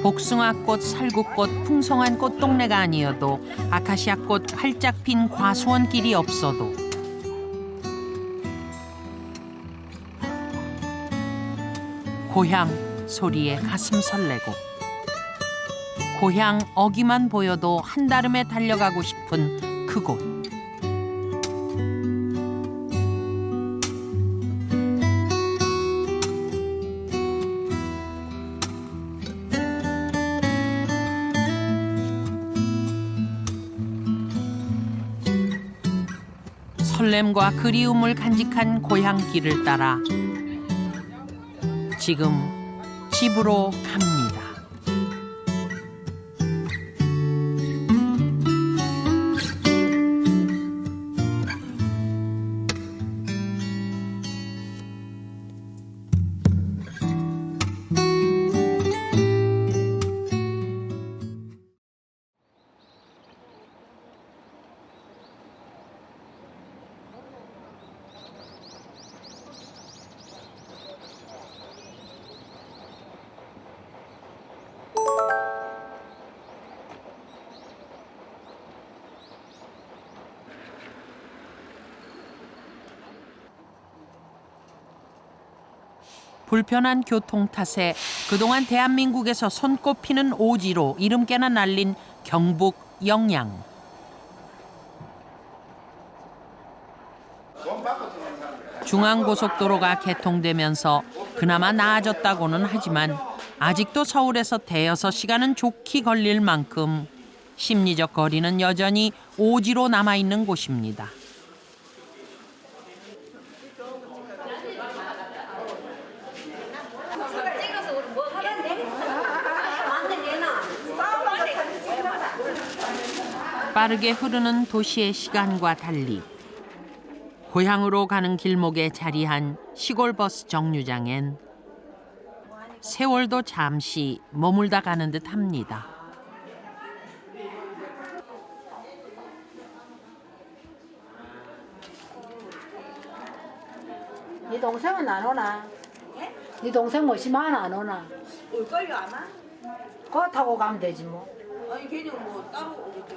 복숭아꽃, 살구꽃, 풍성한 꽃동네가 아니어도 아카시아꽃 활짝 핀 과수원길이 없어도 고향 소리에 가슴 설레고 고향 어기만 보여도 한달음에 달려가고 싶은 그곳. 설렘과 그리움을 간직한 고향길을 따라 지금 집으로 갑니다. 불편한 교통 탓에 그동안 대한민국에서 손꼽히는 오지로 이름께나 날린 경북 영양. 중앙고속도로가 개통되면서 그나마 나아졌다고는 하지만 아직도 서울에서 대여섯 시간은 좋게 걸릴 만큼 심리적 거리는 여전히 오지로 남아있는 곳입니다. 빠르게 흐르는 도시의 시간과 달리 고향으로 가는 길목에 자리한 시골버스 정류장엔 세월도 잠시 머물다 가는 듯합니다. 네 동생은 안 오나? 네 동생 멋이만 안 오나? 올걸요 아마? 그거 타고 가면 되지 뭐. 아니 걔는 뭐 따로 오겠죠.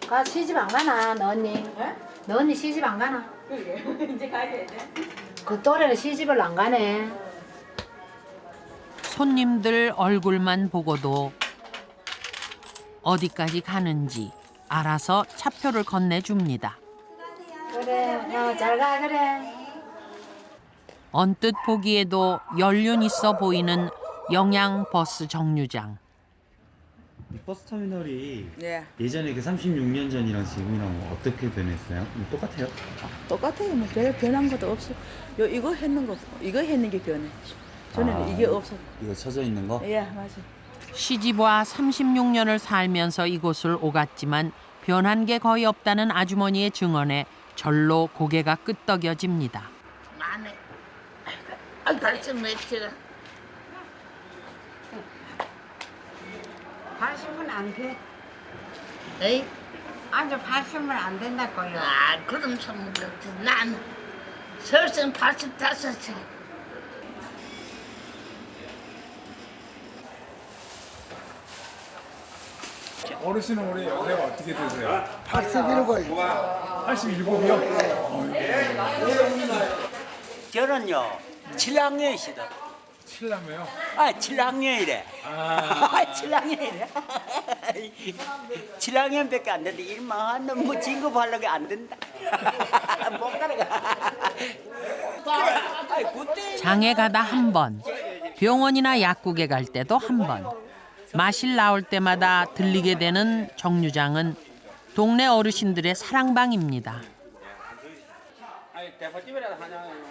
가 시집 안 가나 너 언니? 네? 너 언니 시집 안 가나? 그러게 이제 가야 돼. 그 또래는 시집을 안 가네. 손님들 얼굴만 보고도 어디까지 가는지 알아서 차표를 건네줍니다. 그래, 잘 가 그래. 언뜻 보기에도 연륜 있어 보이는 영양버스 정류장. 이 버스 터미널이 예. 예전에 그 36년 전이랑 지금이랑 어떻게 변했어요? 똑같아요? 똑같아요. 뭐 별 변한 것도 없어. 요 이거 했는 거 이거 했는 게 변해. 전에는 이게 없어. 이거 쳐져 있는 거? 예 맞아. 시집와 36년을 살면서 이곳을 오갔지만 변한 게 거의 없다는 아주머니의 증언에 절로 고개가 끄덕여집니다. 안해. 아, 벌써 며칠. 80은 안 돼. 에이? 아주 80은 안 된다고요. 아, 그럼 참 그렇지. 난 설생 85세. 어르신은 올해 연세가 어떻게 되세요? 87걸 87이요? 저는요 7학년이시다. 7남매요? 아 7학년이래. 아, 7학년이래. 7학년밖에 안 된다. 일만 뭐 진급하려고 안 된다. 못 가라가. 장에 가다 한 번, 병원이나 약국에 갈 때도 한 번, 마실 나올 때마다 들리게 되는 정류장은 동네 어르신들의 사랑방입니다.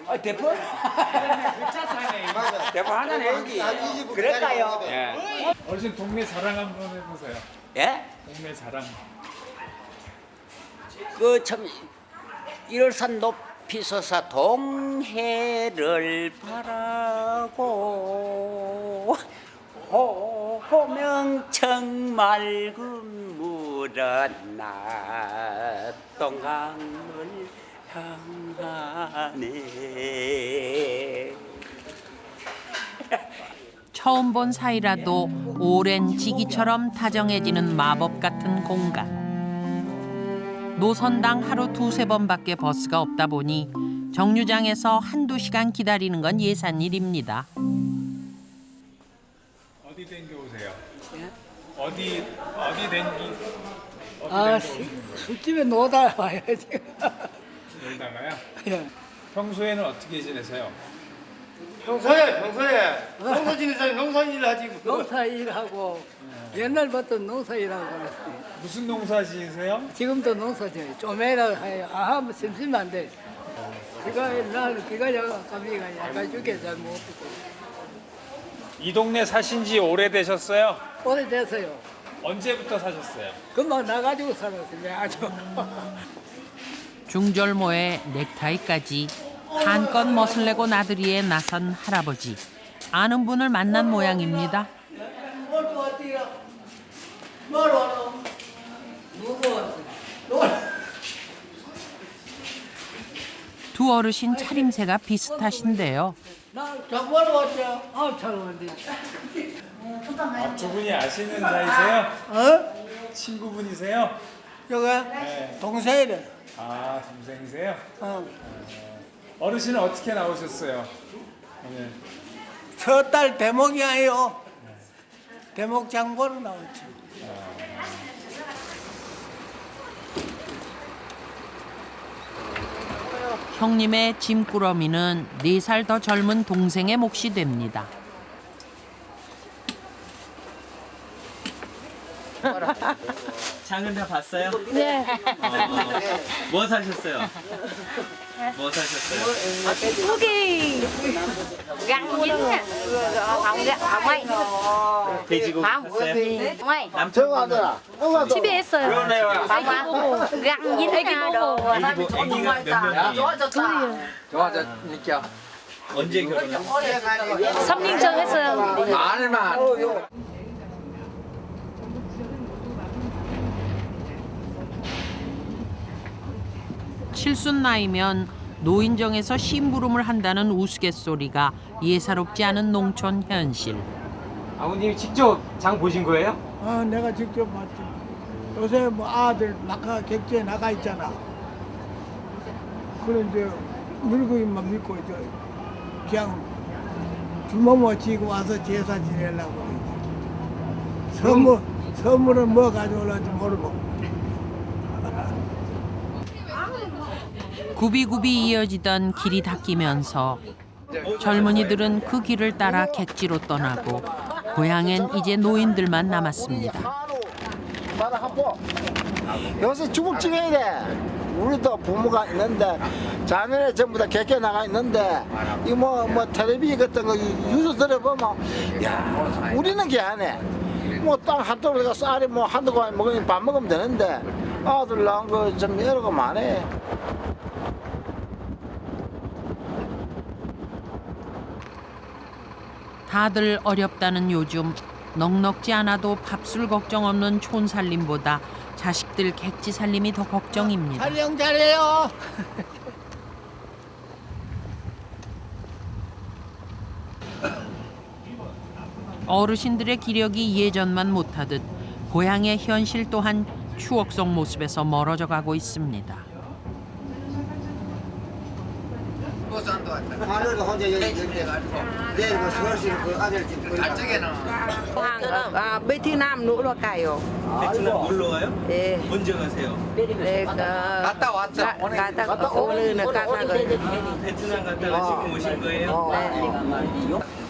아 대포? 대포 하나 내야지. 그럴까요? 예. 어르신 동네 자랑 한번 해보세요. 예? 동네 자랑. 그 참 1월산 높이 솟아 동해를 바라고 호명청 맑은 물은 낙동강을 향하네. 처음 본 사이라도 오랜 지기처럼 다정해지는 마법 같은 공간. 노선당 하루 두세 번밖에 버스가 없다 보니 정류장에서 한두 시간 기다리는 건 예산일입니다. 어디 댕겨 오세요? 어디 댕기? 술집에 놀다 와야지. 놀다가요? 예. 평소에는 어떻게 지내세요? 평소에 농사 지는 사람이 농사 일을 하지 뭐. 농사 일하고 옛날부터 농사 일하고 그랬어요. 무슨 농사 지으세요? 지금도 농사 지어요. 좀해라 해요. 뭐 심심하면 안 돼. 비가 약간 약간 죽게 잘 못 듣고. 이 동네 사신 지 오래되셨어요? 오래됐어요. 언제부터 사셨어요? 금방 나가지고 살았어요. 아주. 중절모에 넥타이까지 한껏 멋을 내고 나들이에 나선 할아버지. 아는 분을 만난 모양입니다. 두 어르신 차림새가 비슷하신데요. 장보러 왔죠? 잘 왔는데. 두 분이 아시는 사이세요? 친구분이세요? 저거 네. 동생이래. 아, 동생이세요? 어르신은 어떻게 나오셨어요? 오늘 첫달 대목이 아니요. 대목 장보러 나왔지. 형님의 짐꾸러미는 4살 더 젊은 동생의 몫이 됩니다. 장은 다 봤어요? 네. 뭐 사셨어요? 뭐 사셨어요? 고기 gặn dính nè. Không ấy. 돼지고기 샀어요? Ngoài. 남편 집에 했어요. Không ăn. Gặn dính đồ. 애기가 몇 명이에요? 언제 결혼했어요? 3년 전 했어요. 칠순 나이면 노인정에서 심부름을 한다는 우스갯소리가 예사롭지 않은 농촌 현실. 아버님이 직접 장 보신 거예요? 내가 직접 봤지. 요새 뭐 아들 객지에 나가 있잖아. 그런 이제 늙은이만 믿고 이제 그냥 주먹만 쥐고 와서 제사 지내려고 그러지. 선물은 뭐 가져올지 모르고. 굽이굽이 이어지던 길이 닦이면서 젊은이들은 그 길을 따라 객지로 떠나고 고향엔 이제 노인들만 남았습니다. 요새 주먹지게 돼. 우리도 부모가 있는데 자녀네 전부 다 객게 나가 있는데 이 뭐 텔레비전 같은 거 뉴스 들어보면 야 우리는 개하네. 뭐 땅 한 돌에가 쌀이 뭐 한두 가지 먹으면 밥 먹으면 되는데 아들 낳은 거 좀 여러 거 많네. 다들 어렵다는 요즘 넉넉지 않아도 밥술 걱정 없는 촌살림보다 자식들 객지 살림이 더 걱정입니다. 촬영 잘해요. 어르신들의 기력이 예전만 못하듯 고향의 현실 또한 추억 속 모습에서 멀어져 가고 있습니다. 아들도 혼자 여기 있는데 내일 그 서울시 그 아들 집 베트남 놀러 가요. 베트남 놀러 가요? 예. 언제 가세요? 갔다 왔죠. 갔다 오늘은 갔다가 베트남 갔다가 지금 오신 거예요?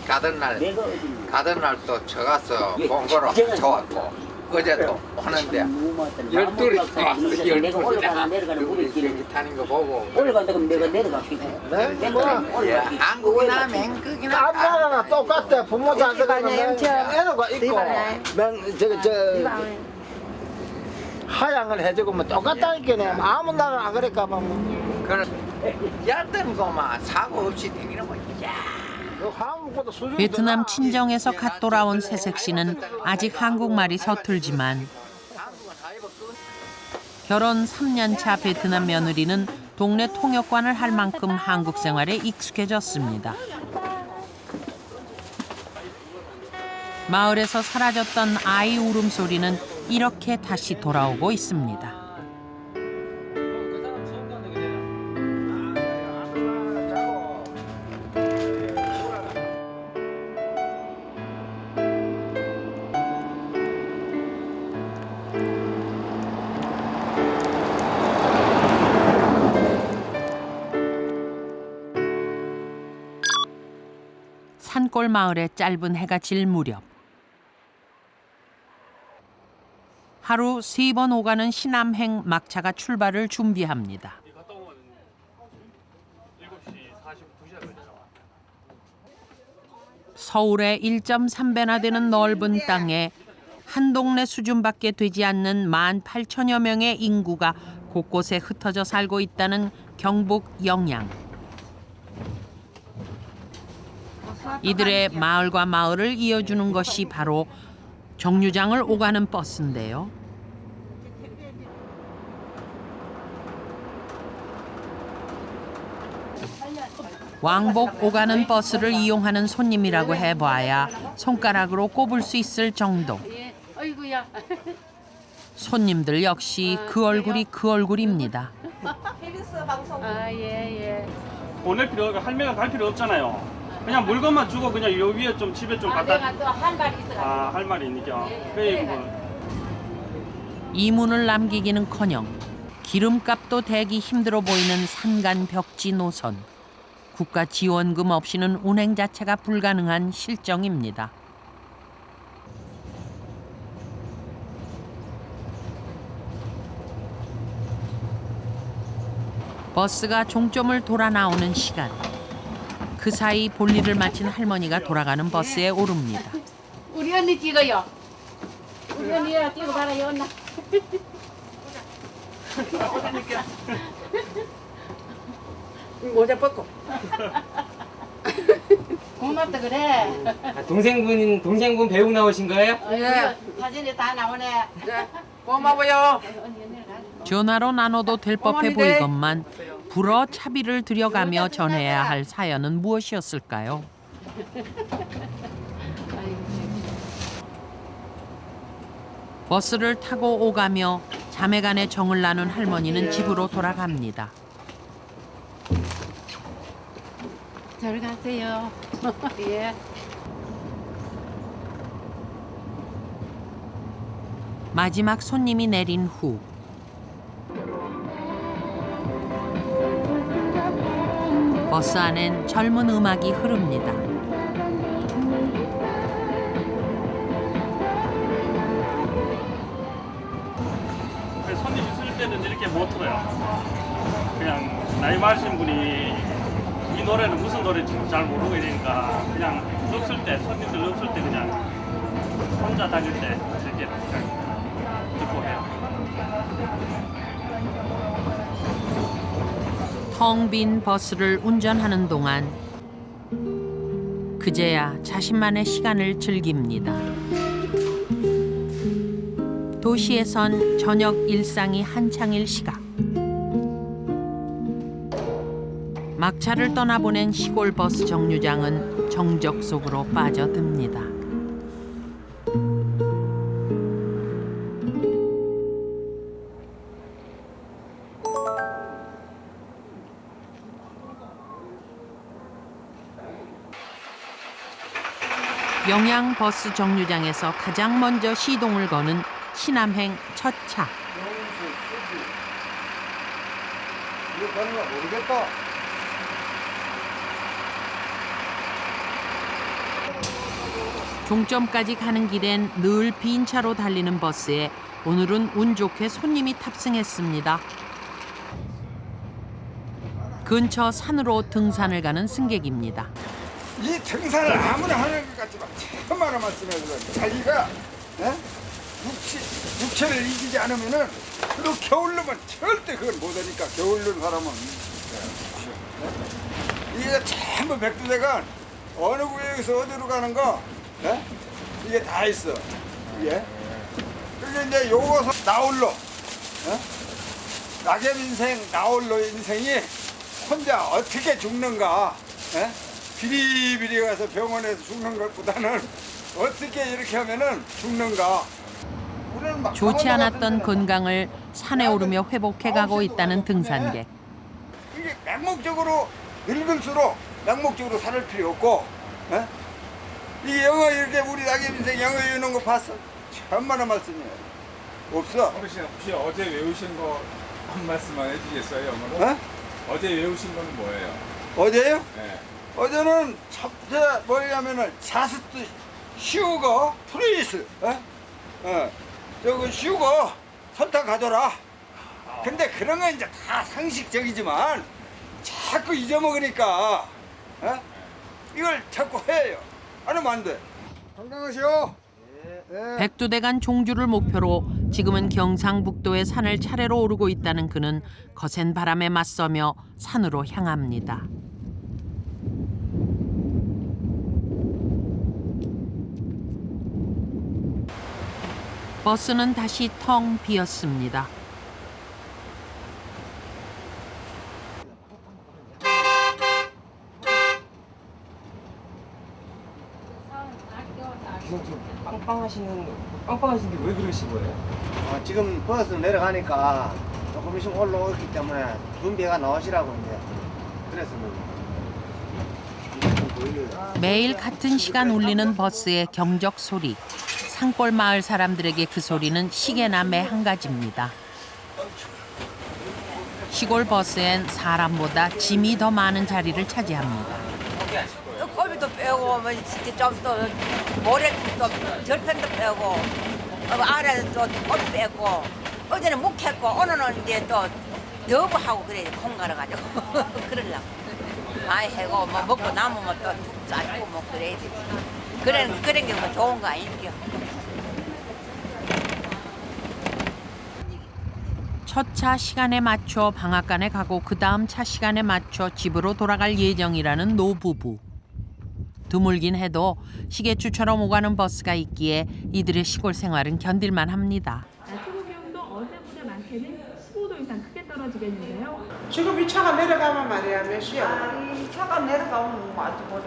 가던 날 또 저가서 봉고로 좋았고 어제도 오는데 12시 왔어. 12시나 여기 타는 거 보고 올라간다면 내가 내려갈게. 한국이나 맹국이나 안 나라나 똑같아. 부모도 안 들어가면 애가 있고 저 하향을 해주고 뭐 똑같다니까네. 아무 나라 안 그럴까 봐. 얕은 거만 사고 없이 되기는 뭐 베트남 친정에서 갓 돌아온 새색 씨는 아직 한국말이 서툴지만 결혼 3년 차 베트남 며느리는 동네 통역관을 할 만큼 한국 생활에 익숙해졌습니다. 마을에서 사라졌던 아이 울음소리는 이렇게 다시 돌아오고 있습니다. 산골 마을에 짧은 해가 질 무렵 하루 3번 오가는 시남행 막차가 출발을 준비합니다. 서울의 1.3배나 되는 넓은 땅에 한 동네 수준밖에 되지 않는 18,000여 명의 인구가 곳곳에 흩어져 살고 있다는 경북 영양. 이들의 마을과 마을을 이어주는 것이 바로 정류장을 오가는 버스인데요. 왕복 오가는 버스를 이용하는 손님이라고 해봐야 손가락으로 꼽을 수 있을 정도. 손님들 역시 그 얼굴이 그 얼굴입니다. 보낼 필요, 할매가 갈 필요 없잖아요. 그냥 물건만 주고 그냥 요 위에 좀 집에 좀 갖다. 내가 또 할 말이 있어. 할 말이 있니까. 그래 이문을 남기기는커녕 기름값도 대기 힘들어 보이는 산간 벽지 노선. 국가 지원금 없이는 운행 자체가 불가능한 실정입니다. 버스가 종점을 돌아 나오는 시간. 그 사이 볼일을 마친 할머니가 돌아가는 버스에 오릅니다. 우리 언니 찍어요. 우리 언니야 찍어봐라요, 언나. 모자 벗고. 고맙다 그래. 동생분 배우 나오신 거예요? 예. 사진이 다 나오네. 고마워요. 전화로 나눠도 될 법해 보이건만 불어 차비를 들여가며 전해야 할 사연은 무엇이었을까요? 버스를 타고 오가며 자매간의 정을 나눈 할머니는 집으로 돌아갑니다. 잘 가세요. 예. 마지막 손님이 내린 후 버스 안엔 젊은 음악이 흐릅니다. 손님 있을 때는 이렇게 못 틀어요. 그냥 나이 많으신 분이 이 노래는 무슨 노래인지 잘 모르고 이러니까 그냥 없을 때, 손님들 없을 때 그냥 혼자 다닐 때 이렇게 듣고 해요. 텅 빈 버스를 운전하는 동안 그제야 자신만의 시간을 즐깁니다. 도시에선 저녁 일상이 한창일 시각. 막차를 떠나보낸 시골 버스 정류장은 정적 속으로 빠져듭니다. 영양 버스 정류장에서 가장 먼저 시동을 거는 시남행 첫 차. 이거 가는 거 모르겠다. 종점까지 가는 길엔 늘 빈 차로 달리는 버스에 오늘은 운 좋게 손님이 탑승했습니다. 근처 산으로 등산을 가는 승객입니다. 이 등산을 아무나 하는 것 같지만 참 많은 말씀해서 자기가 육체를 이기지 않으면은 그 겨울로만 절대 그걸 못하니까 겨울로 사람은 이게 전부 백두대간 어느 구역에서 어디로 가는 거 이게 다 있어. 이게 그게 이제 요거서 나홀로 낙엽 인생 나홀로 인생이 혼자 어떻게 죽는가 비리비리 가서 병원에서 죽는 것보다는 어떻게 이렇게 하면은 죽는가? 우리는 막 좋지 강원도 않았던 같은 데는 건강을 산에 오르며 회복해가고 있다는 등산객. 이게 맹목적으로 늙을수록 맹목적으로 살을 필요 없고, 에? 이 영어 이렇게 우리 낙엽 인생 영어 이런 거 봤어? 천만의 말씀이에요. 없어. 어르신 혹시 어제 외우신 거 한 말씀만 해주겠어요, 영어로? 어? 어제 외우신 거는 뭐예요? 어제요? 네. 어제는 첫째 뭐냐면은 자스트 쉬우고 프리스, 저거 쉬우고 설탕 가져라. 근데 그런 건 이제 다 상식적이지만 자꾸 잊어먹으니까, 이걸 자꾸 해요. 안 하면 안 돼. 건강하시오. 백두대간 종주를 목표로 지금은 경상북도의 산을 차례로 오르고 있다는 그는 거센 바람에 맞서며 산으로 향합니다. 버스는 다시 텅 비었습니다. 빵빵하신 게 왜 그러신 거예요? 지금 버스 내려가니까 조금 있으면 올라오기 때문에 준비가 나오시라고 이제 그랬습니다. 매일 같은 시간 울리는 버스의 경적 소리. 산골 마을 사람들에게 그 소리는 시계나 매 한 가지입니다. 시골 버스엔 사람보다 짐이 더 많은 자리를 차지합니다. 고비도 빼고 뭐 진짜 좀또 모래 또 절편도 빼고 아래도 또꽃 빼고 어제는 묵했고 오늘은 이제 또 여부하고 그래 콩 갈아가지고 그러려고 많이 해고 뭐 먹고 남으면 또툭 짜고 뭐 그래야 되지. 그런 게 뭐 좋은 거 아니죠. 첫 차 시간에 맞춰 방앗간에 가고 그 다음 차 시간에 맞춰 집으로 돌아갈 예정이라는 노부부. 드물긴 해도 시계추처럼 오가는 버스가 있기에 이들의 시골 생활은 견딜만 합니다. 최고 기온도 어제보다 많게는 15도 이상 크게 떨어지겠는데요. 지금 이 차가 내려가면 말이야 몇 시야? 이 차가 내려가면 뭐 아주 몰라.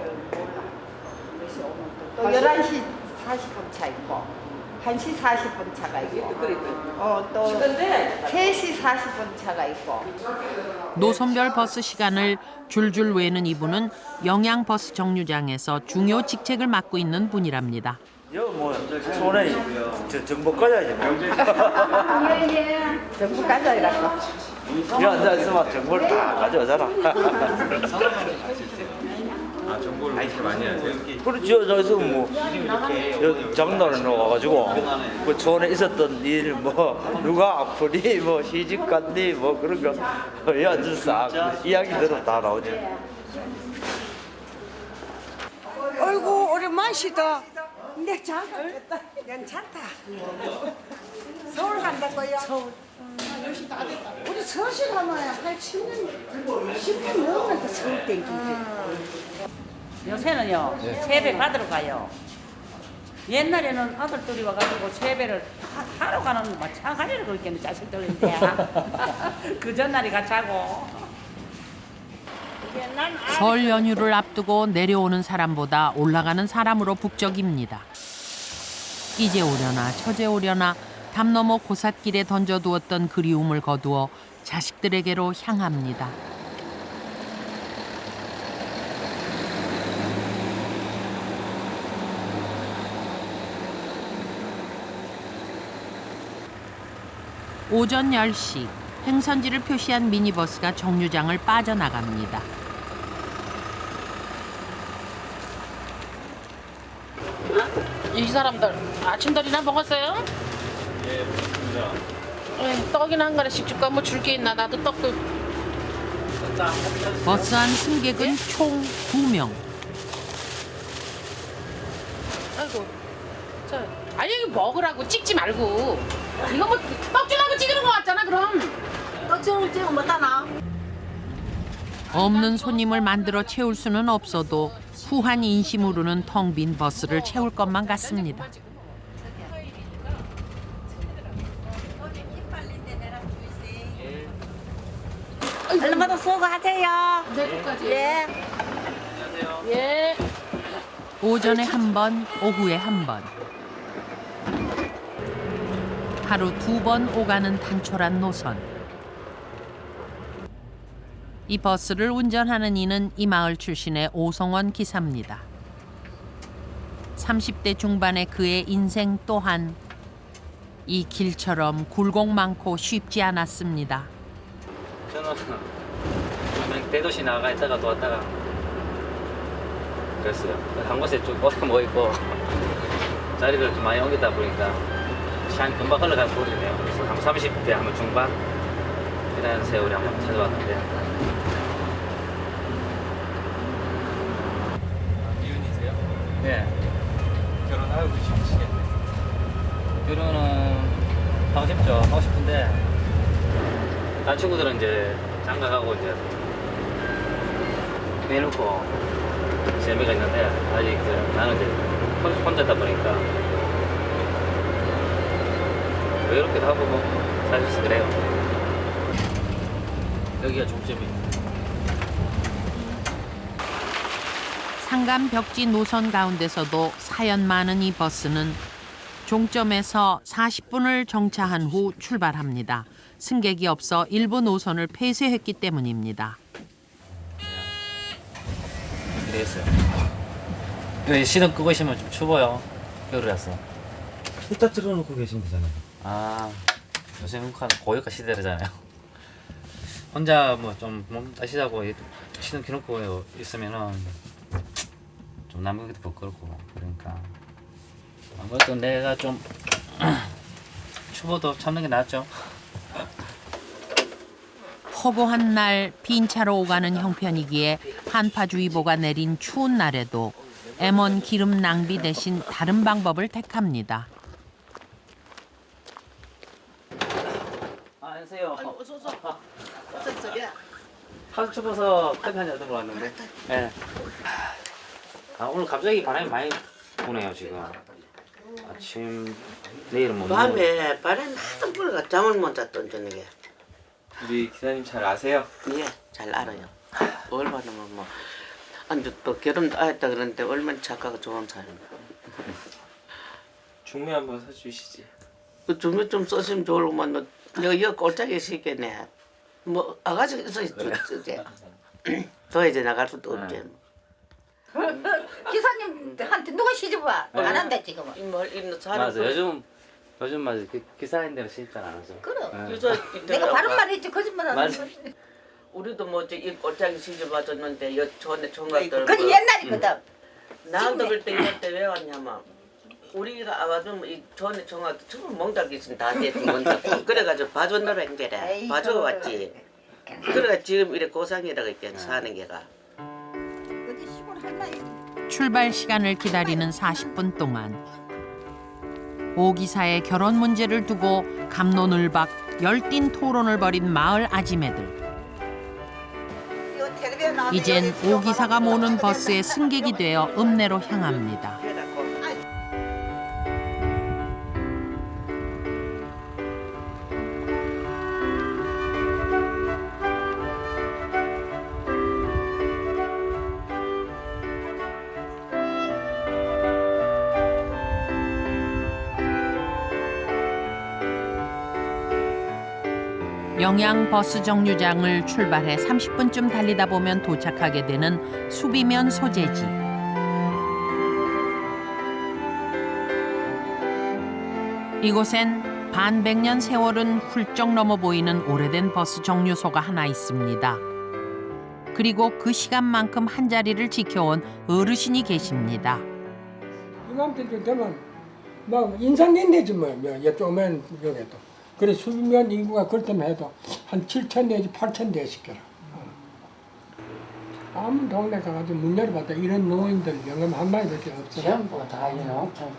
몇 시 오면 또 11시 40분 차 있고 1시 40분 차가 있고 또 3시 40분 차가 있고 노선별 버스 시간을 줄줄 외는 이분은 영양버스 정류장에서 중요 직책을 맡고 있는 분이랍니다. 이거 뭐 손에 정보 꺼야지. 예예 정부 가져이라고 이 앉아 있으면 정보를 다 가져오잖아. 아, 정보를 그렇게 많이 하세요? 그렇죠. 저기서 뭐 장난을 넣어가지고 그 전에 있었던 일 뭐 누가 아프니 뭐 시집 갔니 뭐 그런 거 이 앉아서 싹 이야기대로 다 나오죠. 아이고 오랜만이시다. 내 자 괜찮다 서울 간다고요? 서울 우리 서울 가면 한 10년 넘으니까 서울 땡기지. 요새는요 세배 받으러 가요. 옛날에는 아들들이 와가지고 세배를 하러 가는 마찬가지로 그렇게 자식들인데 그 전날이 같이 하고 설 연휴를 앞두고 내려오는 사람보다 올라가는 사람으로 북적입니다. 이제 오려나 저제 오려나 담 너머 고삿길에 던져두었던 그리움을 거두어 자식들에게로 향합니다. 오전 10시 행선지를 표시한 미니버스가 정류장을 빠져나갑니다. 이 사람들 아침들이나 먹었어요? 예, 먹습니다. 떡이나 한 그릇씩 줄까? 뭐 줄 게 있나? 나도 떡도. 버스 안 승객은 총 2명. 아이고, 아니 이거 먹으라고 찍지 말고. 이거 뭐 떡주라고 찍는 거 같잖아 그럼. 떡주라고 찍으면 뭐 따나? 없는 손님을 만들어 채울 수는 없어도 후한 인심으로는 텅 빈 버스를 채울 것만 같습니다. 얼마나 수고하세요. 네, 끝까지. 예. 예. 오전에 한 번, 오후에 한 번. 하루 2번 오가는 단촐한 노선. 이 버스를 운전하는 이는 이 마을 출신의 오성원 기사입니다. 30대 중반의 그의 인생 또한 이 길처럼 굴곡 많고 쉽지 않았습니다. 저는 그냥 대도시 나가 있다가 또 왔다가 그랬어요. 한 곳에 쭉 오래 모이고 자리를 좀 많이 옮기다 보니까 시간이 금방 흘러가서 모르네요. 그래서 한 30대 한 중반 이런 세월이 한번 찾아왔는데. 미혼이세요? 네. 결혼하고 싶으시겠네. 결혼은 하고 싶죠. 하고 싶은데 딴 친구들은 이제 장가 가고 이제 해놓고 재미가 있는데 아직 나는 이제 혼자다 보니까 외롭기도 하고 뭐 사실 그래요. 여기가 종점이에요. 상간 벽지 노선 가운데서도 사연 많은 이 버스는 종점에서 40분을 정차한 후 출발합니다. 승객이 없어 일부 노선을 폐쇄했기 때문입니다. 그랬어요. 여기 시동 끄고 있으면 좀 추워요. 겨울이라서. 히터 틀어놓고 계시면 되잖아요. 아, 요새 한국은 고유가 시대잖아요. 혼자 뭐 좀 몸 따시자고 시동 켜놓고 있으면은 좀 남기기도 부끄럽고 그러니까 아무래도 내가 좀 추워도 참는 게 낫죠. 허고한 날 빈 차로 오가는 형편이기에 한파주의보가 내린 추운 날에도 M1 기름 낭비 대신 다른 방법을 택합니다. 안녕하세요. 어서 오소. 하도 추워서 커피 한잔 들어 왔는데. 네. 아, 오늘 갑자기 바람이 많이 부네요 지금. 아침 내일은 뭐 밤에 바람 하도 불어가 잠을 못 잤던 저녁에. 우리 기사님 잘 아세요? 예, 잘 알아요. 얼마나 뭐 안주 또 결혼도 안 했다 그러는데 얼마나 착하고 좋은 사람이야. 중매 한번 사주시지. 그 주면 좀 쓰시면 좋을만 여기 꼴짝이 시겠네. 뭐 아가씨 있어 주제. 더 이제 나갈 수도 없지. 기사님한테 누가 시집 와? 안 한대 지금은. 뭐 있는 사람. 맞아. 요즘 맞아. 기사인들은 시집 잘 안 하죠. 그럼. 네. 내가 바른 말했지 거짓말 안 맞아. 하는 우리도 뭐 이 꼴짝이 시집 와줬는데 여 전에 총각들. 그게 옛날이거든. 나도 그때 이때 왜 왔냐면 우리가 와주면 이 전에 총각들 전부 멍다기 있으면 다 됐지. 그래가지고 봐줬노라 한 게래. 봐줘 왔지. 그래가 지금 이래 고상이라고 있게 사는 게가. 출발 시간을 기다리는 40분 동안 오 기사의 결혼 문제를 두고 갑론을박 열띤 토론을 벌인 마을 아지매들. 이젠 오 기사가 모는 버스의 승객이 되어 읍내로 향합니다. 영양 버스 정류장을 출발해 30분쯤 달리다 보면 도착하게 되는 수비면 소재지. 이곳엔 반백년 세월은 훌쩍 넘어 보이는 오래된 버스 정류소가 하나 있습니다. 그리고 그 시간만큼 한자리를 지켜온 어르신이 계십니다. 이맘때 되면 막 인상된대지 뭐 이쪽면 여기도. 그래 수비면 인구가 그렇다면 해도 한 7천 내지 8천 대씩 개라. 아무 동네 가가지고 문 열어봤다 이런 노인들 영감 한 마리밖에 없어. 전부 다 이런 엄청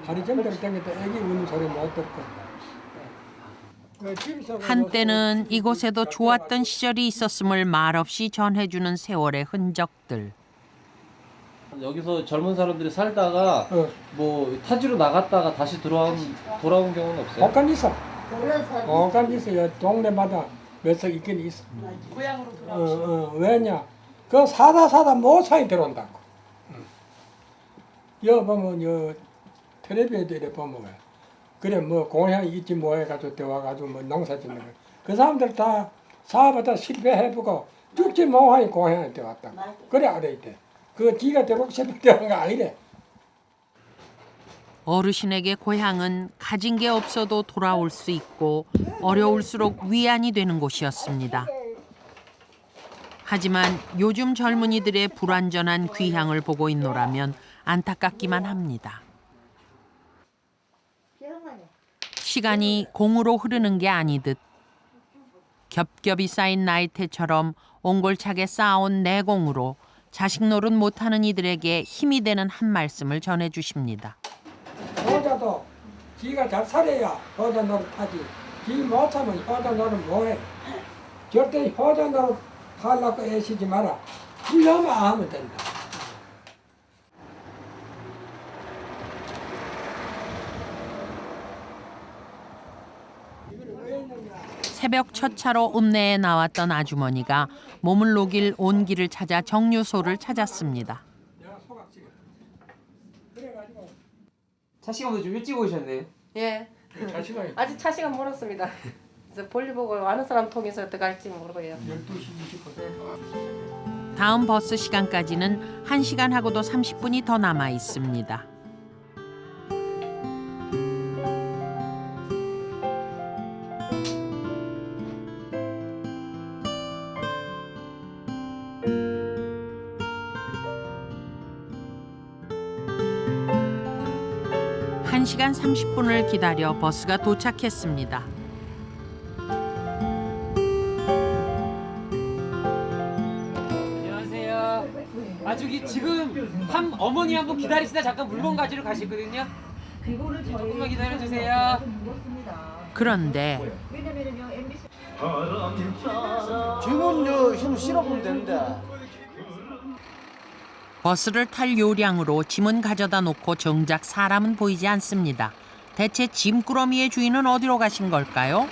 하루 종일 땡겨도 애기 우는 소리 못 듣고. 한때는 이곳에도 좋았던 시절이 있었음을 말없이 전해주는 세월의 흔적들. 여기서 젊은 사람들이 살다가 뭐 타지로 나갔다가 다시 돌아온 경우는 없어요? 옷간 있어. 옷간 있어요. 동네마다 몇 석 있긴 있어. 고향으로 돌아오시고. 왜냐? 그 사다 못 사이 들어온다고. 여 보면 여 텔레비에도 이래 보면 그래 뭐 고향 있지 뭐 해가지고 대와가지고 뭐 농사 짓는 거. 그 사람들 다 사업하다 실패해보고 죽지 못하니 고향한테 왔다. 그래 알아 있대. 그 지가 되고 싶은 거 아니래. 어르신에게 고향은 가진 게 없어도 돌아올 수 있고 어려울수록 위안이 되는 곳이었습니다. 하지만 요즘 젊은이들의 불완전한 귀향을 보고 있노라면 안타깝기만 합니다. 시간이 공으로 흐르는 게 아니듯 겹겹이 쌓인 나이테처럼 옹골차게 쌓아온 내공으로 자식 노릇 못하는 이들에게 힘이 되는 한 말씀을 전해주십니다. 효자도 지가 잘 살아야 효자 노릇하지. 지 못하면 효자 노릇 뭐해. 절대 효자 노릇 하려고 애쓰지 마라. 지려면 하면 된다. 새벽 첫 차로 읍내에 나왔던 아주머니가 몸을 녹일 온기를 찾아 정류소를 찾았습니다. 차 시간도 좀 일찍 오셨네요. 예. 아직 차 시간 멀었습니다. 그래서 볼일 보고 아는 사람 통해서 어떡할지 모르고요. 12시 20분. 다음 버스 시간까지는 1시간 하고도 30분이 더 남아 있습니다. 한 시간 30분을 기다려 버스가 도착했습니다. 안녕하세요. 저기 지금 어머니 한 분 기다리시다 잠깐 물건 가지러 가시거든요. 조금만 기다려주세요. 그런데 지금 힘 실어보면 되는데. 버스를 탈 요량으로 짐은 가져다 놓고 정작 사람은 보이지 않습니다. 대체 짐꾸러미의 주인은 어디로 가신 걸까요?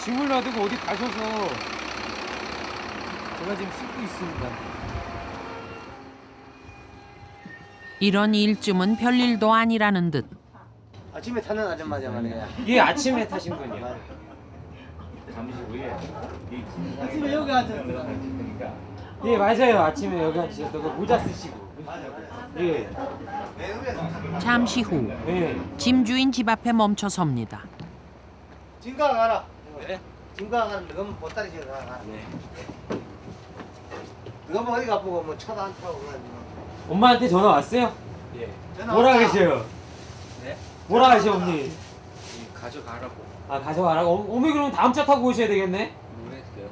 짐을 놔두고 어디 가셔서 제가 지금 씻고 있습니다. 이런 일쯤은 별일도 아니라는 듯. 아침에 타는 아줌마죠 말이야. 예, 아침에 타신 분이요. 잠시 후에 아침에 여기 앉았어. 예, 맞아요. 아침에 여기 앉으셨다고 모자 쓰시고. 예. 잠시 후 짐주인 집 앞에 멈춰 섭니다. 진강 가라. 네? 진강 가라. 너무 보따리 지어 가라. 네. 너무 어디 가보고 뭐 차도 안 타고 가지고. 엄마한테 전화 왔어요? 예. 뭐라 계셔요? 네? 뭐라 하셔, 언니? 가져가라고. 아, 가져가라고? 어머니 그럼 다음 차 타고 오셔야 되겠네? 모르겠어요.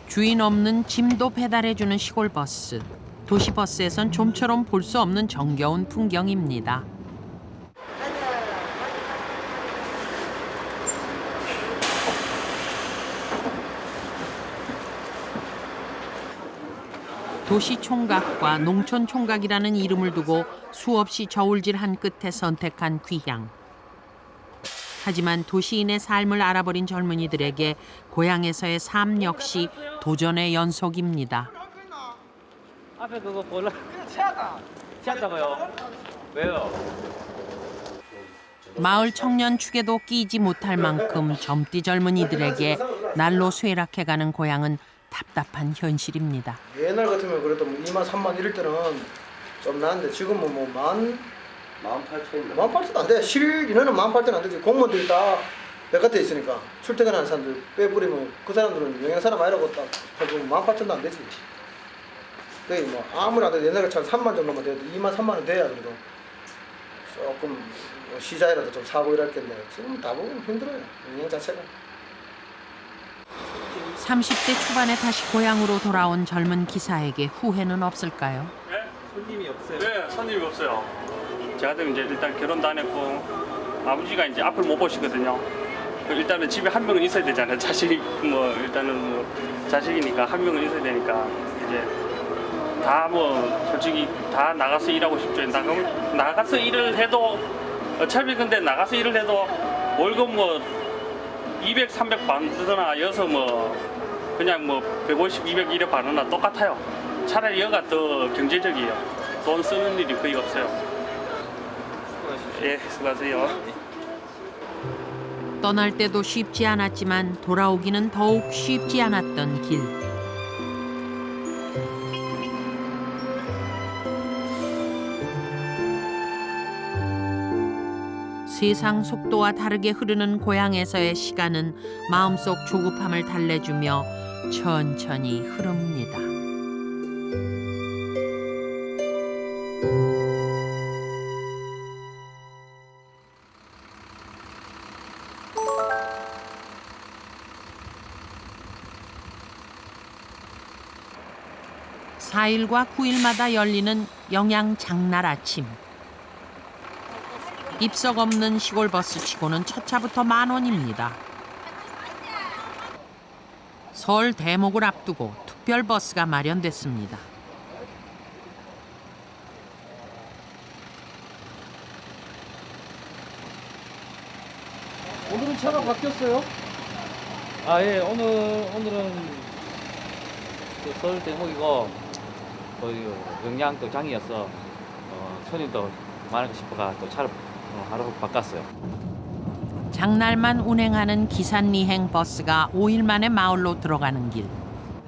주인 없는 짐도 배달해주는 시골 버스. 도시 버스에선 좀처럼 볼 수 없는 정겨운 풍경입니다. 도시 총각과 농촌 총각이라는 이름을 두고 수없이 저울질한 끝에 선택한 귀향. 하지만 도시인의 삶을 알아버린 젊은이들에게 고향에서의 삶 역시 도전의 연속입니다. 앞에 그거 볼라. 치웠다고요? 왜요? 마을 청년 축에도 끼지 못할 만큼 젊디 젊은이들에게 날로 쇠락해가는 고향은 답답한 현실입니다. 옛날 같으면 그래도 2만 3만 이럴 때는 좀 나은데 지금은 뭐 18,000도 안 돼. 실 인원은 18,000도 안 되지. 공무원들이 다 백화대에 있으니까 출퇴근하는 사람들 빼버리면 그 사람들은 영양사람 아니라고 딱 하고 18,000도 안 되지. 그게 뭐 아무리 안 돼도 옛날 같이 한 3만 정도만 돼도 2만 3만 원 돼야 그래도 조금 시자이라도 좀 사고 이랬겠네. 지금 다보면 힘들어요. 영양 자체가. 30대 초반에 다시 고향으로 돌아온 젊은 기사에게 후회는 없을까요? 네? 손님이 없어요. 네, 손님이 없어요. 제가 이제 일단 결혼도 안 했고 아버지가 이제 앞을 못 보시거든요. 일단은 집에 한 명은 있어야 되잖아요. 자식이 뭐 일단은 뭐 자식이니까 한 명은 있어야 되니까 이제 다 뭐 솔직히 다 나가서 일하고 싶죠. 나가서 일을 해도 어차피 근데 나가서 일을 해도 월급 뭐 200, 300 받으나 여서 뭐 그냥 뭐 150, 200 이래 받으나 똑같아요. 차라리 여가 더 경제적이에요. 돈 쓰는 일이 거의 없어요. 예, 수고하세요. 떠날 때도 쉽지 않았지만 돌아오기는 더욱 쉽지 않았던 길. 세상 속도와 다르게 흐르는 고향에서의 시간은 마음속 조급함을 달래주며 천천히 흐릅니다. (4일과 9일마다) 열리는 영양 장날 아침. 입석 없는 시골 버스치고는 첫 차부터 10,000원입니다. 설 대목을 앞두고 특별 버스가 마련됐습니다. 오늘은 차가 바뀌었어요? 아, 예, 오늘은 그 설 대목이고 거의 영양도 장이어서 손님도 많을까 싶어가 또 차를 하루 바꿨어요. 장날만 운행하는 기산리행 버스가 5일 만에 마을로 들어가는 길.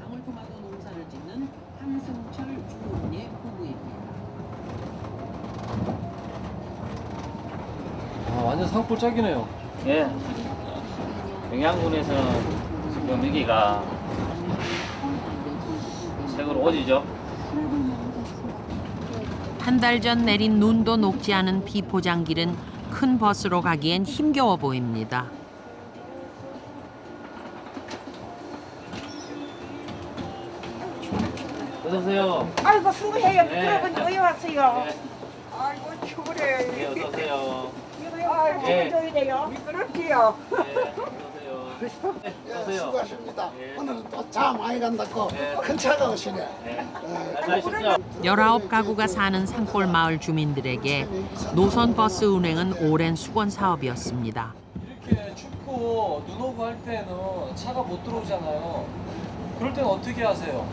방울토마토 농사를 짓는 황승철 주부의 부부입니다. 아, 완전 산골 짝이네요. 예. 영양군에서는 지금 여기가 최고로 오지죠. 한 달 전 내린 눈도 녹지 않은 비포장길은 큰 버스로 가기엔 힘겨워 보입니다. 어서 오세요. 아이고 수고해요. 네. 그러고 여기 왔어요. 네. 아이고 추우래. 네, 어서 오세요. 아이고 네. 줘야 돼요. 미끄럽지요. 오세요. 수고하십니다. 오늘은 또 차 많이 간다고 큰 차가 오시네. 19가구가 사는 산골 마을 주민들에게 노선 버스 운행은 오랜 수건 사업이었습니다. 이렇게 춥고 눈 오고 할 때는 차가 못 들어오잖아요. 그럴 때는 어떻게 하세요?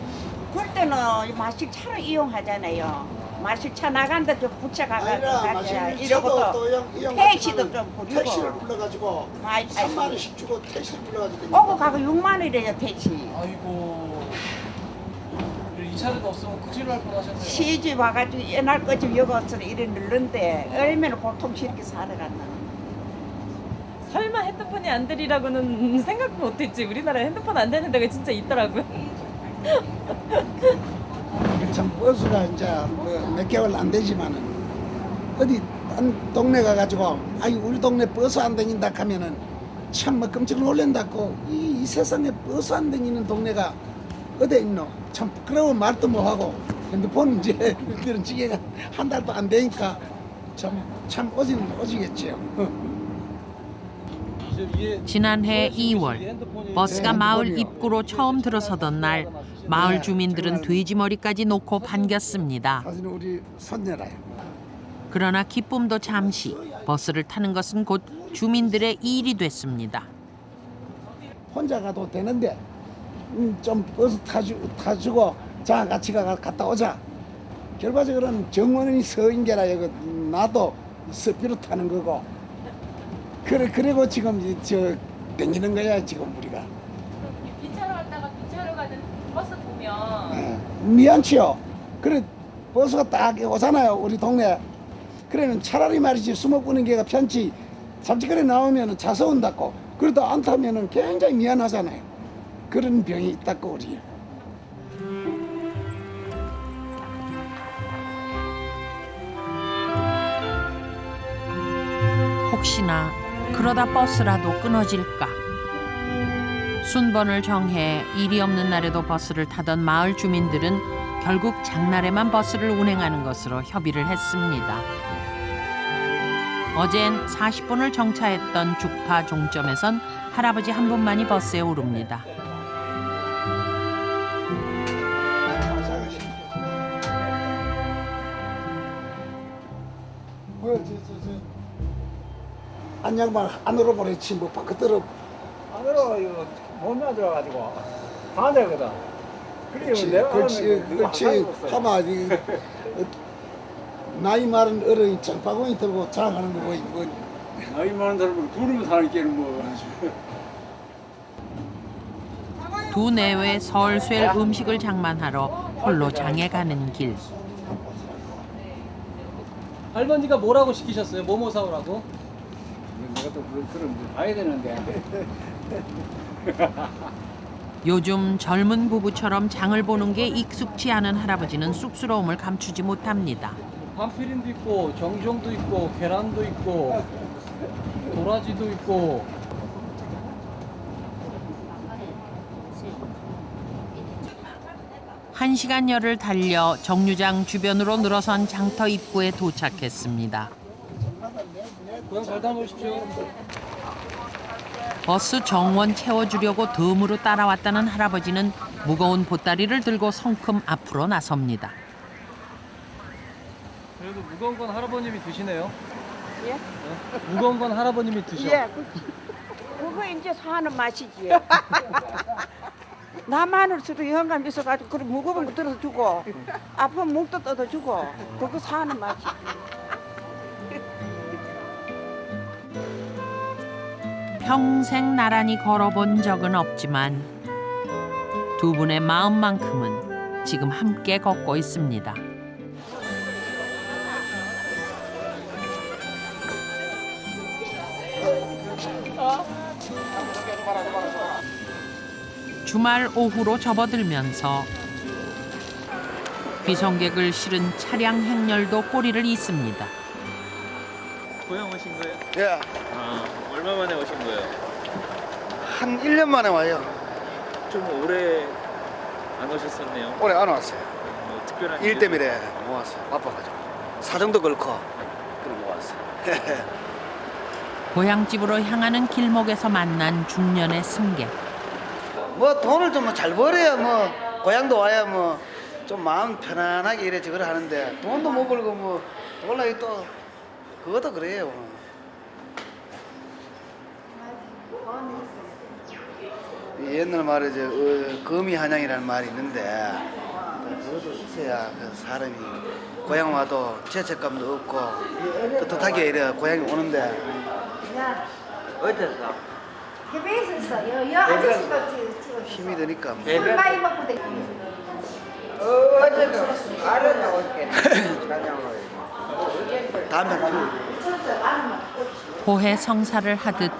그럴 때는 마실 차를 이용하잖아요. 마실 차 나간다 좀 붙여가지고 아니라 마실 차도 또 이용 택시도 좀 부리고. 택시를 불러가지고 3만 원씩 주고 택시를 불러가지고 오고 가고 6만 원이래요 택시. 아이고. 이 차례도 없으면 큰일 날 뻔하셨네요. 시집 와가지고 옛날 거집 여기 와서 이래 늘는데 얼마나 고통스럽게 살아갔나. 설마 핸드폰이 안 되리라고는 생각도 못했지. 우리나라에 핸드폰 안 되는 데가 진짜 있더라고요. 참 버스가 이제 몇 개월 안 되지만은 어디 딴 동네 가가지고 아이 우리 동네 버스 안 다닌다 하면은 참 뭐 끔찍 놀란다고 이 세상에 버스 안 다니는 동네가 어디 있노? 참 부끄러워 말도 못하고 핸드폰 이제 그런 지게가 한 달도 안 되니까 참 오지겠지요. 지난해 2월 버스가 마을 입구로 처음 들어서던 날 마을 주민들은 돼지머리까지 놓고 반겼습니다. 사실은 우리 손녀라요. 그러나 기쁨도 잠시. 버스를 타는 것은 곧 주민들의 일이 됐습니다. 혼자 가도 되는데 좀 버스 타주고 자 같이 갔다 오자. 결과적으로는 정원이 서인 게라 이거 나도 서비로 타는 거고. 그리고 지금 저 댕기는 거야 지금 우리가. 빈차로 갔다가 빈차로 가는 버스 보면 미안치요. 그래 버스가 딱 오잖아요 우리 동네. 그러면 차라리 말이지 숨어꾸는 게가 편치. 잠시거리 나오면은 차서 온다고. 그러다 안 타면은 굉장히 미안하잖아요. 그런 병이 있다고 우리. 혹시나 그러다 버스라도 끊어질까. 순번을 정해 일이 없는 날에도 버스를 타던 마을 주민들은 결국 장날에만 버스를 운행하는 것으로 협의를 했습니다. 어젠 40분을 정차했던 죽파 종점에선 할아버지 한 분만이 버스에 오릅니다. 안양만 안으로 보내지 뭐 바깥으로 안으로 이거 못 놔줘가지고 반대거든. 그렇지 하마 나이 많은 어른이 장바구니 들고 장하는 거 보이고 나이 많은 사람은 부르면 사는 게는 뭐. 두 내외 설쇠 음식을 장만하러 홀로 장에 가는 길. 할머니가 뭐라고 시키셨어요? 뭐뭐 사오라고? 내가 또 그런 봐야 되는데. 요즘 젊은 부부처럼 장을 보는 게 익숙치 않은 할아버지는 쑥스러움을 감추지 못합니다. 반피린도 있고 정종도 있고 계란도 있고 도라지도 있고. 한 시간여를 달려 정류장 주변으로 늘어선 장터 입구에 도착했습니다. 고향 잘 다녀오십시오. 버스 정원 채워주려고 덤으로 따라왔다는 할아버지는 무거운 보따리를 들고 성큼 앞으로 나섭니다. 그래도 무거운 건 할아버님이 드시네요. 예? 무거운 건 할아버님이 드셔. 예, 그거 이제 사는 맛이지. 나만으로서도 영감 있어가지고 그런 무거운 거 들어서 주고 아픈 묵도 떠서 주고 그거 사는 맛이. 평생 나란히 걸어본 적은 없지만 두 분의 마음만큼은 지금 함께 걷고 있습니다. 주말 오후로 접어들면서 귀성객을 실은 차량 행렬도 꼬리를 잇습니다. 고향 오신 거예요? 예. 아, 얼마 만에 오신 거예요? 한 1년 만에 와요. 좀 오래 안 오셨었네요. 올해 안 왔어요. 뭐 특별한 일 때문에 못 왔어요. 바빠가지고. 사정도 그렇고 그럼 못 왔어요. 고향집으로 향하는 길목에서 만난 중년의 승객. 뭐 돈을 좀 잘 벌어야 뭐 고향도 와야 뭐 좀 마음 편안하게 이래 저걸 하는데 돈도 못 벌고 뭐 원래 또 그것도 그래요. 옛날 말에 거미 한양이라는 말이 있는데 그것도 있어야 그 사람이 고향 와도 죄책감도 없고 떳떳하게 이래 고향에 오는데 어디서? 집에 있었어요. 여 아저씨가 지금 힘이 드니까 뭐. 네. 많이 먹고 알아서 올게. 담배 고해 성사를 하듯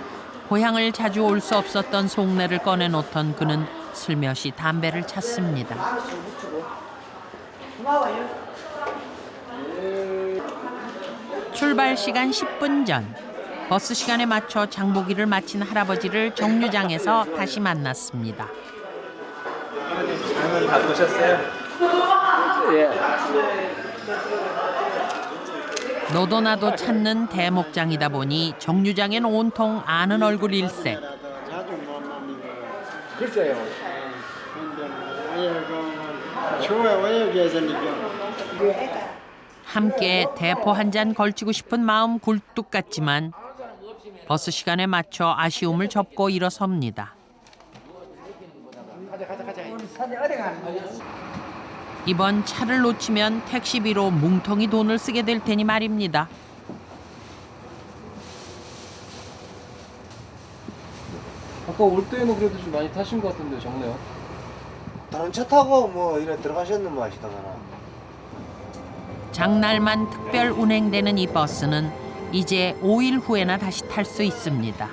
고향을 자주 올 수 없었던 속내를 꺼내놓던 그는 슬며시 담배를 찾습니다. 출발 시간 10분 전 버스 시간에 맞춰 장보기를 마친 할아버지를 정류장에서 다시 만났습니다. 장은 다 보셨어요? 예. 너도 나도 찾는 대목장이다 보니 정류장엔 온통 아는 얼굴 일색. 글쎄요. 함께 대포 한 잔 걸치고 싶은 마음 굴뚝 같지만 버스 시간에 맞춰 아쉬움을 접고 일어섭니다. 이번 차를 놓치면 택시비로 뭉텅이 돈을 쓰게 될 테니 말입니다. 아까 올 때는 그래도 좀 많이 타신 것 같은데 적네요. 다른 차 타고 뭐 이래 들어가셨는 뭐 하시다가나. 장날만 특별 운행되는 이 버스는 이제 5일 후에나 다시 탈 수 있습니다.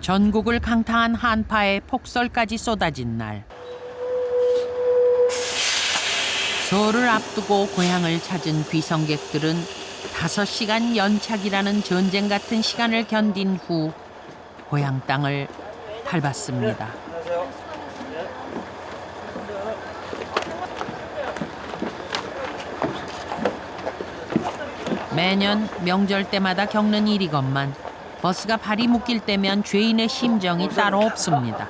전국을 강타한 한파에 폭설까지 쏟아진 날. 설을 앞두고 고향을 찾은 귀성객들은 5시간 연착이라는 전쟁 같은 시간을 견딘 후 고향 땅을 밟았습니다. 매년 명절 때마다 겪는 일이건만 버스가 발이 묶일 때면 죄인의 심정이 따로 없습니다.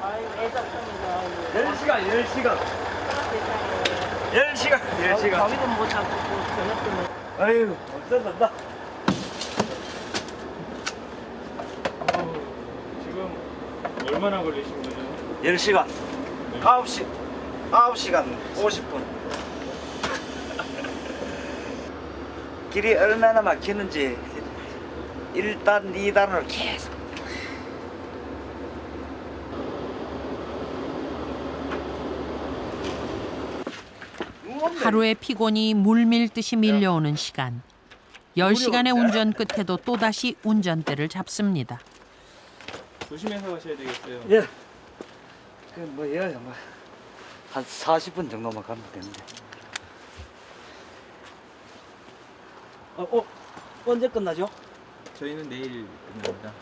10시간. 아유, 어쩐다. 지금 얼마나 걸리신 거죠? 10시간. 9시간 50분. 길이 얼마나 막히는지 1단, 2단으로 계속. 하루의 피곤이 물밀듯이 밀려오는 시간. 10시간의 운전 끝에도 또다시 운전대를 잡습니다. 조심해서 가셔야 되겠어요. 예. 한 40분 정도만 가면 되는데. 언제 끝나죠? 저희는 내일 끝납니다.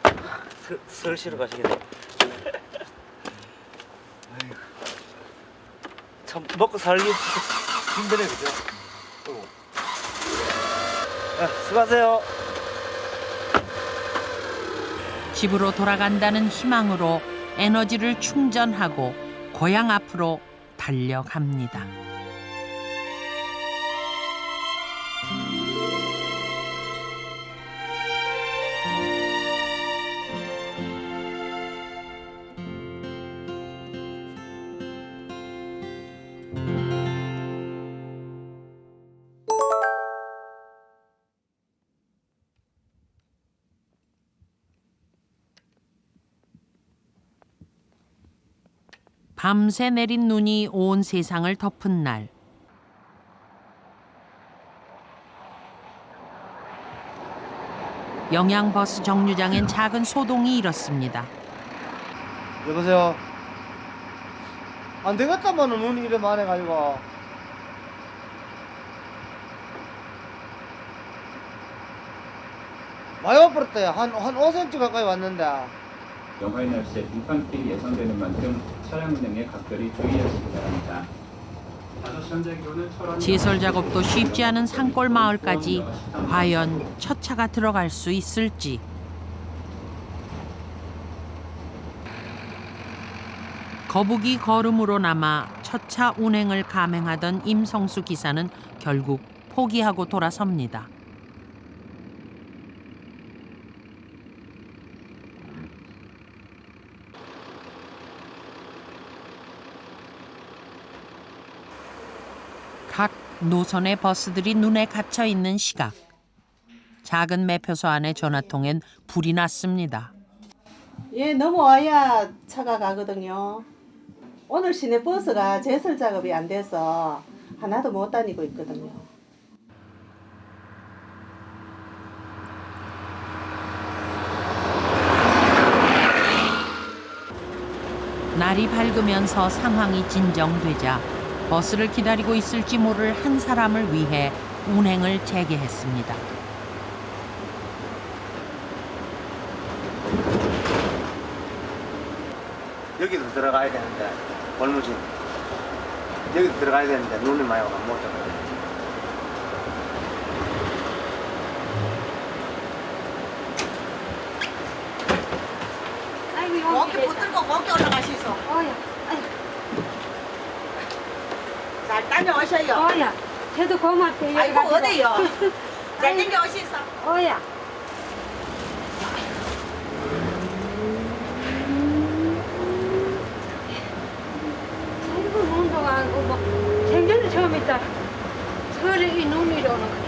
서울시로 가시겠네요. 참 먹고 살기 힘드네, 그죠? 수고하세요. 집으로 돌아간다는 희망으로 에너지를 충전하고 고향 앞으로 달려갑니다. 밤새 내린 눈이 온 세상을 덮은 날. 영양버스 정류장엔 작은 소동이 일었습니다. 여보세요. 안 되겠다마는 눈이 이래 많아가지고. 많이 와버렸대. 한 5cm 가까이 왔는데. 영하의 날씨에 빙판길이 예상되는 만큼 차량 운행에 각별히 주의하시기 바랍니다. 5시 현재 기온은 철원... 제설 작업도 쉽지 않은 산골 마을까지 과연 첫 차가 들어갈 수 있을지. 거북이 걸음으로 남아 첫 차 운행을 감행하던 임성수 기사는 결국 포기하고 돌아섭니다. 각 노선의 버스들이 눈에 갇혀 있는 시각. 작은 매표소 안의 전화통엔 불이 났습니다. 예, 넘어와야 차가 가거든요. 오늘 시내 버스가 제설 작업이 안 돼서 하나도 못 다니고 있거든요. 날이 밝으면서 상황이 진정되자 버스를 기다리고 있을지 모를 한 사람을 위해 운행을 재개했습니다. 여기도 들어가야 되는데 골무진 여기도 들어가야 되는데 눈이 많이 와서 못 들어가요. 목에 붙들고 목에 올라가시소. 잘 다녀오셔요. 어야, 저도 고맙대요. 아이고 어디요? 잘 다녀오시소. 어야. 아이고 운동하고 뭐 생전에 처음 있다. 저래 이 눈이 오는 거지.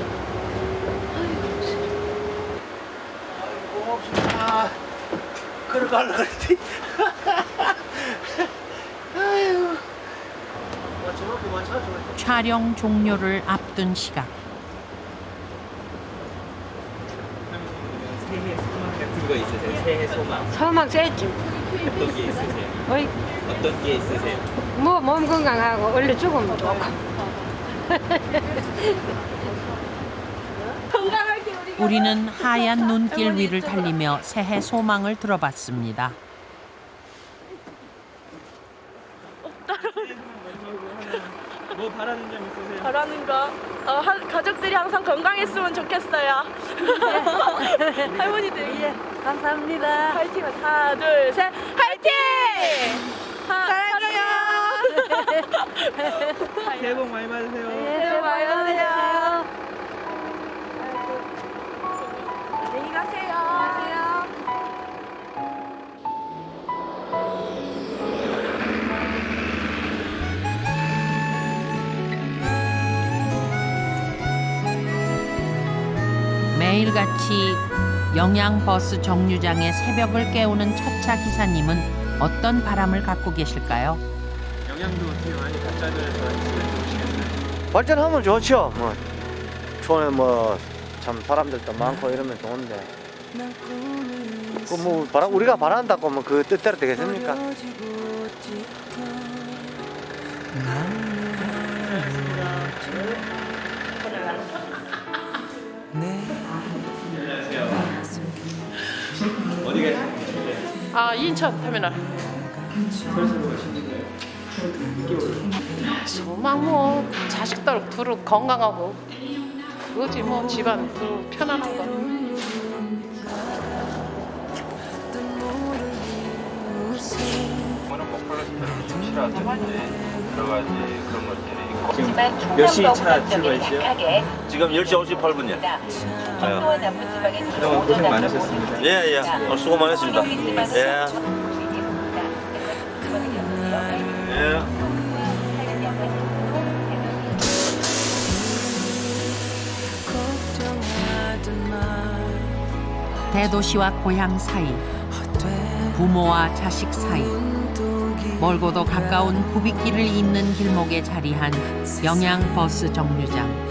아이고 없습니다. 걸어가려고 그랬지. 아유. 촬영 종료를 앞둔 시각. 새해 소망 같은 거 있으세요? 새해 소망. 소망 쇠지. 어떤 게 있으세요? 어이. 어떤 게 있으세요? 뭐 몸 건강하고 원래 죽으면 좋고. 우리는 하얀 눈길 위를 달리며 새해 소망을 들어봤습니다. 뭐 바라는 점 있으세요? 바라는 거 가족들이 항상 건강했으면 좋겠어요. 할머니들. 예, 감사합니다. 파이팅. 하나, 둘, 셋, 파이팅! 사랑해요. 새해 복 많이 받으세요. 예, 새해 복 많이 받으세요. 매일같이 영양버스 정류장의 새벽을 깨우는 첫차 기사님은 어떤 바람을 갖고 계실까요? 영양도 어떻게 많이 발전을 더 했으면 좋겠어요. 발전하면 좋죠. 뭐 촌에 뭐 참 사람들도 많고 이러면 좋은데 그 뭐 우리가 바란다고 뭐 그 뜻대로 되겠습니까? 어디 가시는데? 아 인천 터미널. 소망 뭐 자식들 둘 건강하고 그거지 뭐 집안 둘 편안한 거. 오늘 목표로 충실하든지 여러 가지 그런 것들이 있고. 지금 몇 시 차 출발이시죠? 지금 10시 58분이요. 그동안 고생 많으셨습니다. 예. 수고 많으셨습니다. 예. 대도시와 고향 사이, 부모와 자식 사이, 멀고도 가까운 부빗길을 잇는 길목에 자리한 영양버스 정류장.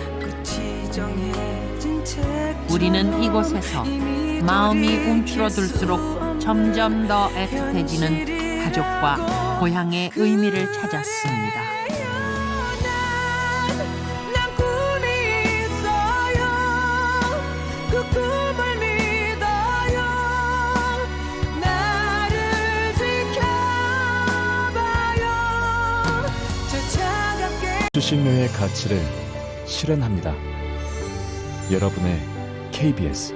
우리는 이곳에서 마음이 움츠러들수록 점점 더 애틋해지는 가족과 고향의 의미를 찾았습니다. 주식료의 가치를 실현합니다. 여러분의 KBS